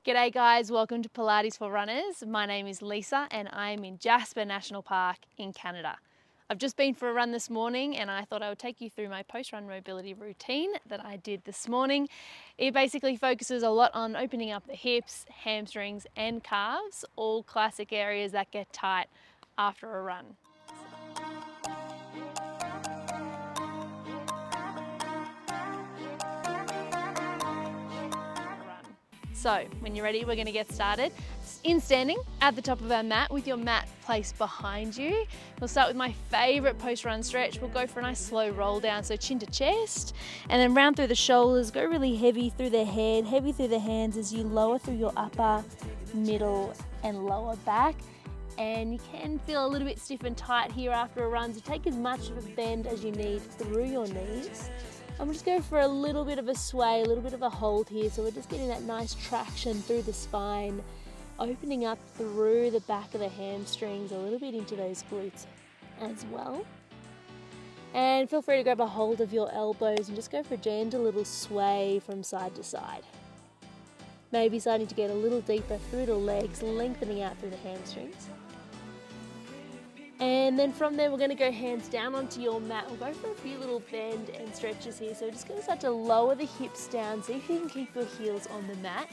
G'day guys, welcome to Pilates for Runners. My name is Lisa and I'm in Jasper National Park in Canada. I've just been for a run this morning and I thought I would take you through my post-run mobility routine that I did this morning. It basically focuses a lot on opening up the hips, hamstrings and calves, all classic areas that get tight after a run. So when you're ready, we're going to get started. In standing at the top of our mat with your mat placed behind you. We'll start with my favorite post-run stretch. We'll go for a nice slow roll down, so chin to chest, and then round through the shoulders, go really heavy through the head, heavy through the hands as you lower through your upper, middle, and lower back. And you can feel a little bit stiff and tight here after a run, so take as much of a bend as you need through your knees. I'm just going for a little bit of a sway, a little bit of a hold here, so we're just getting that nice traction through the spine, opening up through the back of the hamstrings, a little bit into those glutes as well. And feel free to grab a hold of your elbows and just go for a gentle little sway from side to side. Maybe starting to get a little deeper through the legs, lengthening out through the hamstrings. And then from there, we're going to go hands down onto your mat. We'll go for a few little bend and stretches here. So we're just going to start to lower the hips down. See if you can keep your heels on the mat.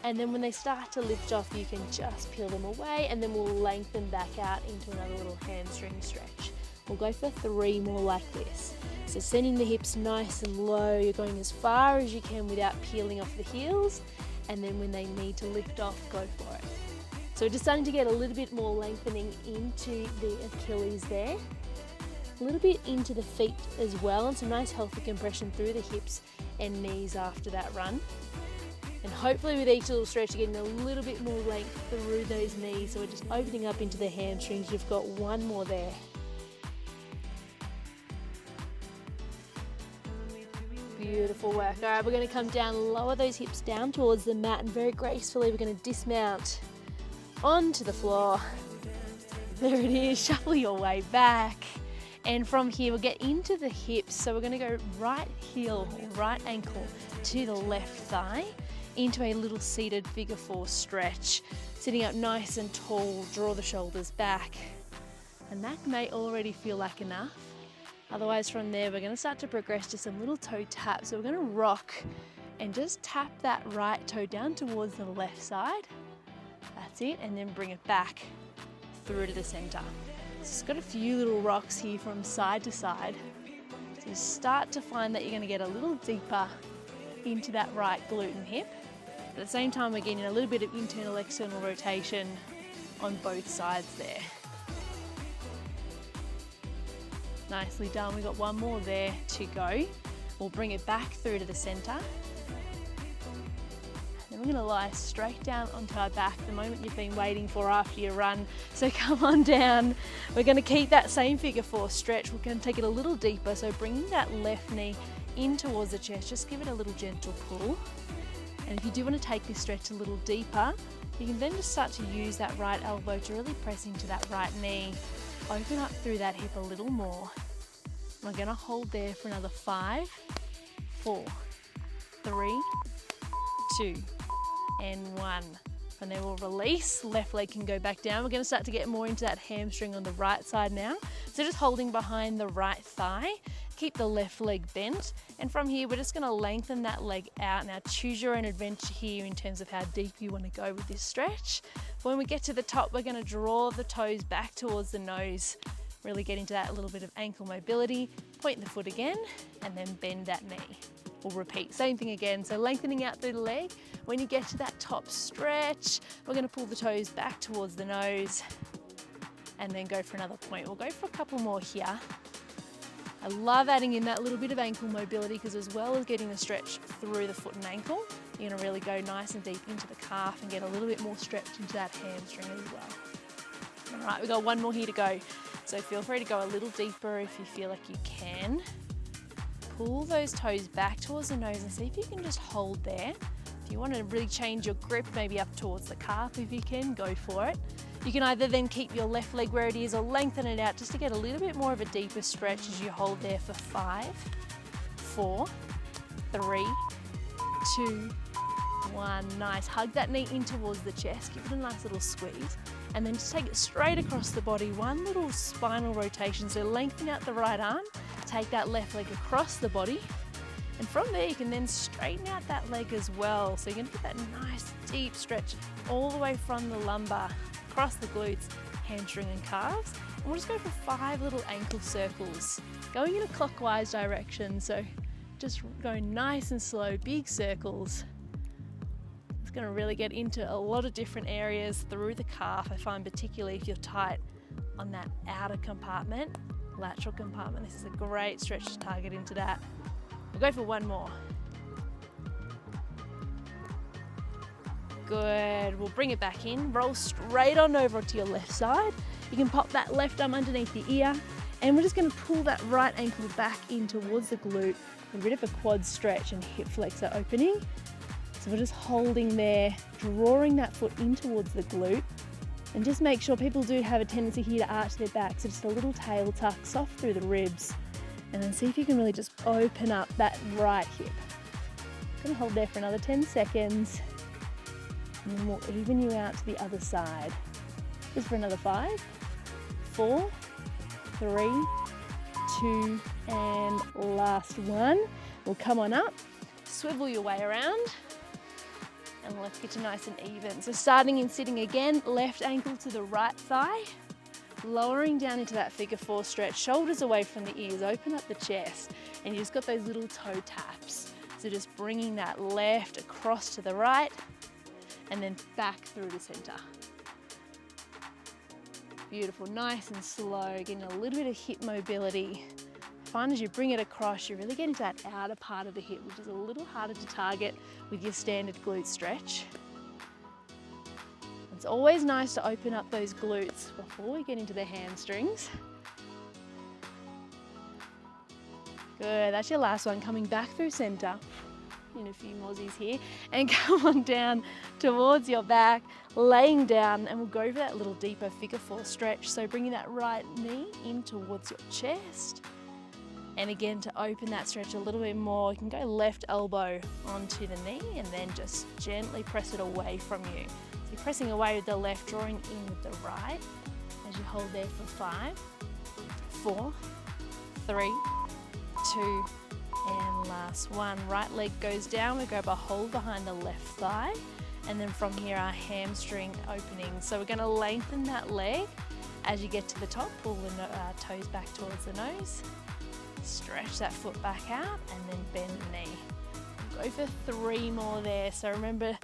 And then when they start to lift off, you can just peel them away. And then we'll lengthen back out into another little hamstring stretch. We'll go for 3 more like this. So sending the hips nice and low. You're going as far as you can without peeling off the heels. And then when they need to lift off, go for it. So we're just starting to get a little bit more lengthening into the Achilles there. A little bit into the feet as well, and some nice healthy compression through the hips and knees after that run. And hopefully with each little stretch, you're getting a little bit more length through those knees. So we're just opening up into the hamstrings. You've got 1 more there. Beautiful work. All right, we're going to come down, lower those hips down towards the mat, and very gracefully we're going to dismount onto the floor. There it is, shuffle your way back. And from here we'll get into the hips. So we're going to go right heel or right ankle to the left thigh into a little seated figure 4 stretch. Sitting up nice and tall, draw the shoulders back. And that may already feel like enough. Otherwise from there we're going to start to progress to some little toe taps. So we're going to rock and just tap that right toe down towards the left side. That's it, and then bring it back through to the center. So it's got a few little rocks here from side to side. So you start to find that you're going to get a little deeper into that right glute and hip. At the same time, we're getting a little bit of internal external rotation on both sides there. Nicely done. We've got 1 more there to go. We'll bring it back through to the center. And we're going to lie straight down onto our back, the moment you've been waiting for after your run. So come on down. We're going to keep that same figure 4 stretch. We're going to take it a little deeper. So bringing that left knee in towards the chest, just give it a little gentle pull. And if you do want to take this stretch a little deeper, you can then just start to use that right elbow to really press into that right knee. Open up through that hip a little more. We're going to hold there for another 5, 4, 3, 2, and 1. From there we'll release, left leg can go back down. We're going to start to get more into that hamstring on the right side now. So just holding behind the right thigh, keep the left leg bent. And from here we're just going to lengthen that leg out. Now choose your own adventure here in terms of how deep you want to go with this stretch. When we get to the top, we're going to draw the toes back towards the nose. Really get into that little bit of ankle mobility. Point the foot again and then bend that knee. We'll repeat, same thing again. So lengthening out through the leg. When you get to that top stretch, we're going to pull the toes back towards the nose and then go for another point. We'll go for a couple more here. I love adding in that little bit of ankle mobility because as well as getting the stretch through the foot and ankle, you're going to really go nice and deep into the calf and get a little bit more stretch into that hamstring as well. All right, we've got 1 more here to go. So feel free to go a little deeper if you feel like you can. Pull those toes back towards the nose and see if you can just hold there. If you want to really change your grip, maybe up towards the calf if you can, go for it. You can either then keep your left leg where it is or lengthen it out just to get a little bit more of a deeper stretch as you hold there for 5, 4, 3, 2, 1, nice. Hug that knee in towards the chest, give it a nice little squeeze, and then just take it straight across the body. One little spinal rotation, so lengthen out the right arm, take that left leg across the body, and from there you can then straighten out that leg as well. So you're gonna get that nice deep stretch all the way from the lumbar, across the glutes, hamstring and calves. And we'll just go for 5 little ankle circles, going in a clockwise direction. So just going nice and slow, big circles. It's gonna really get into a lot of different areas through the calf. I find particularly if you're tight on that outer compartment, lateral compartment, this is a great stretch to target into that. We'll go for 1 more. Good, we'll bring it back in, roll straight on over to your left side. You can pop that left arm underneath the ear, and we're just gonna pull that right ankle back in towards the glute, a bit of a quad stretch and hip flexor opening. So we're just holding there, drawing that foot in towards the glute, and just make sure, people do have a tendency here to arch their back, so just a little tail tuck, soft through the ribs, and then see if you can really just open up that right hip. I'm gonna hold there for another 10 seconds, and then we'll even you out to the other side. Just for another 5, 4, 3, 2, and last one. We'll come on up, swivel your way around, and let's get you nice and even. So starting in sitting again, left ankle to the right thigh, lowering down into that figure 4 stretch, shoulders away from the ears, open up the chest, and you just got those little toe taps. So just bringing that left across to the right, and then back through the center. Beautiful, nice and slow, getting a little bit of hip mobility. Find as you bring it across, you really get into that outer part of the hip, which is a little harder to target with your standard glute stretch. It's always nice to open up those glutes before we get into the hamstrings. Good, that's your last one, coming back through center. In a few mozzies here, and come on down towards your back, laying down, and we'll go for that little deeper figure 4 stretch. So bringing that right knee in towards your chest, and again to open that stretch a little bit more, you can go left elbow onto the knee and then just gently press it away from you. So you're pressing away with the left, drawing in with the right as you hold there for 5, 4, 3, 2, and last one. Right leg goes down, we grab a hold behind the left thigh, and then from here our hamstring opening. So we're gonna lengthen that leg as you get to the top, pull the toes back towards the nose, stretch that foot back out, and then bend the knee. We'll go for 3 more there. So remember,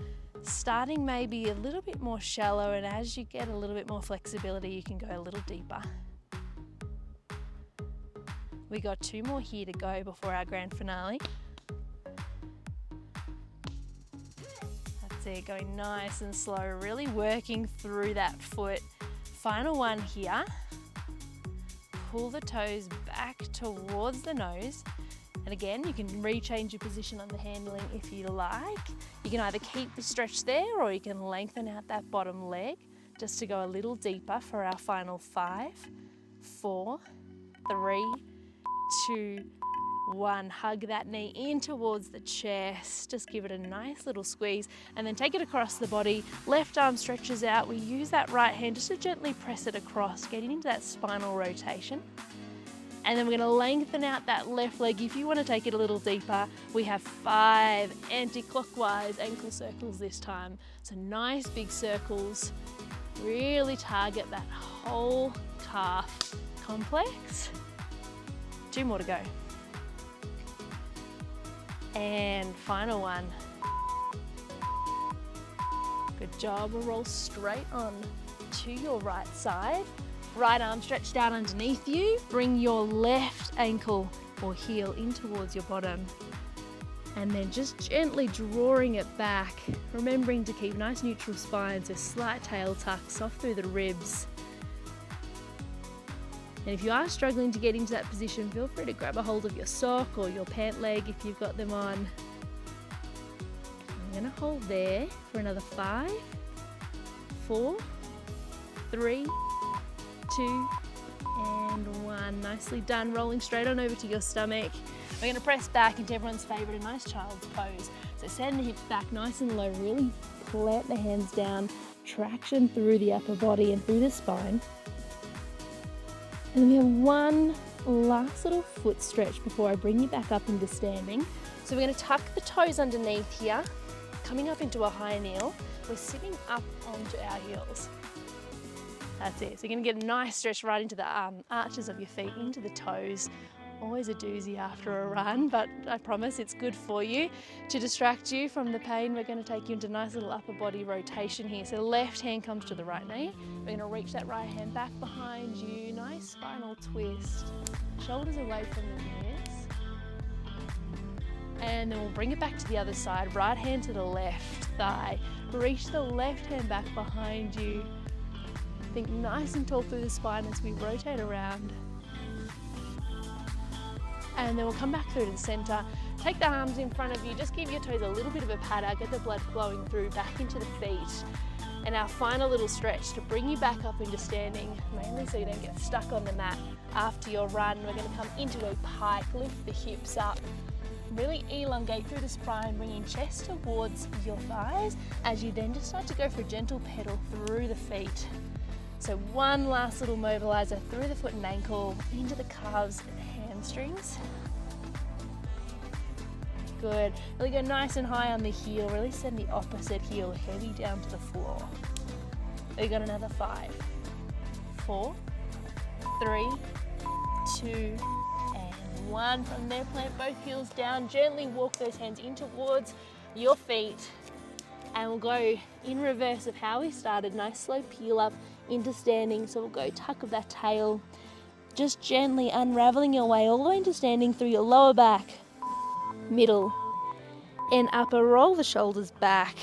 starting maybe a little bit more shallow, and as you get a little bit more flexibility, you can go a little deeper. We got 2 more here to go before our grand finale. That's it, going nice and slow, really working through that foot. Final one here. Pull the toes back towards the nose. And again, you can rechange your position on the handling if you like. You can either keep the stretch there, or you can lengthen out that bottom leg just to go a little deeper for our final 5, 4, 3, 2, 1. Hug that knee in towards the chest. Just give it a nice little squeeze, and then take it across the body. Left arm stretches out. We use that right hand just to gently press it across, getting into that spinal rotation. And then we're going to lengthen out that left leg. If you want to take it a little deeper, we have 5 anti-clockwise ankle circles this time. So nice big circles. Really target that whole calf complex. 2 more to go. And final one. Good job. We'll roll straight on to your right side. Right arm stretched out underneath you. Bring your left ankle or heel in towards your bottom. And then just gently drawing it back. Remembering to keep nice neutral spine, so slight tail tuck, soft through the ribs. And if you are struggling to get into that position, feel free to grab a hold of your sock or your pant leg if you've got them on. I'm going to hold there for another 5, 4, 3, 2, and 1. Nicely done. Rolling straight on over to your stomach. We're going to press back into everyone's favourite, a nice child's pose. So send the hips back nice and low, really plant the hands down, traction through the upper body and through the spine. And then we have one last little foot stretch before I bring you back up into standing. So we're going to tuck the toes underneath here, coming up into a high kneel. We're sitting up onto our heels. That's it. So you're going to get a nice stretch right into the arches of your feet, into the toes. Always a doozy after a run, but I promise it's good for you. To distract you from the pain, we're going to take you into a nice little upper body rotation here. So left hand comes to the right knee. We're going to reach that right hand back behind you. Nice spinal twist. Shoulders away from the ears. And then we'll bring it back to the other side. Right hand to the left thigh. Reach the left hand back behind you. Think nice and tall through the spine as we rotate around. And then we'll come back through to the center. Take the arms in front of you, just give your toes a little bit of a patter, get the blood flowing through back into the feet. And our final little stretch to bring you back up into standing, mainly so you don't get stuck on the mat after your run. We're going to come into a pike, lift the hips up, really elongate through the spine, bringing chest towards your thighs as you then just start to go for a gentle pedal through the feet. So one last little mobilizer through the foot and ankle, into the calves and hamstrings. Good. Really go nice and high on the heel. Really send the opposite heel heavy down to the floor. We got another 5, 4, 3, 2, and 1. From there, plant both heels down. Gently walk those hands in towards your feet. And we'll go in reverse of how we started. Nice slow peel up into standing. So we'll go tuck of that tail. Just gently unraveling your way all the way into standing through your lower back, middle, and upper. Roll the shoulders back.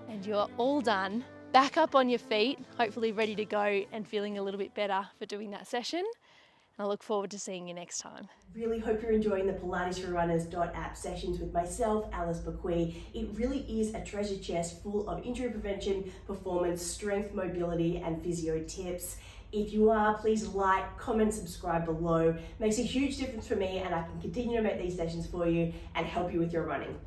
And you're all done. Back up on your feet, hopefully ready to go and feeling a little bit better for doing that session. And I look forward to seeing you next time. Really hope you're enjoying the Pilates for Runners.app sessions with myself, Alice Bequee. It really is a treasure chest full of injury prevention, performance, strength, mobility, and physio tips. If you are, please like, comment, subscribe below. Makes a huge difference for me, and I can continue to make these sessions for you and help you with your running.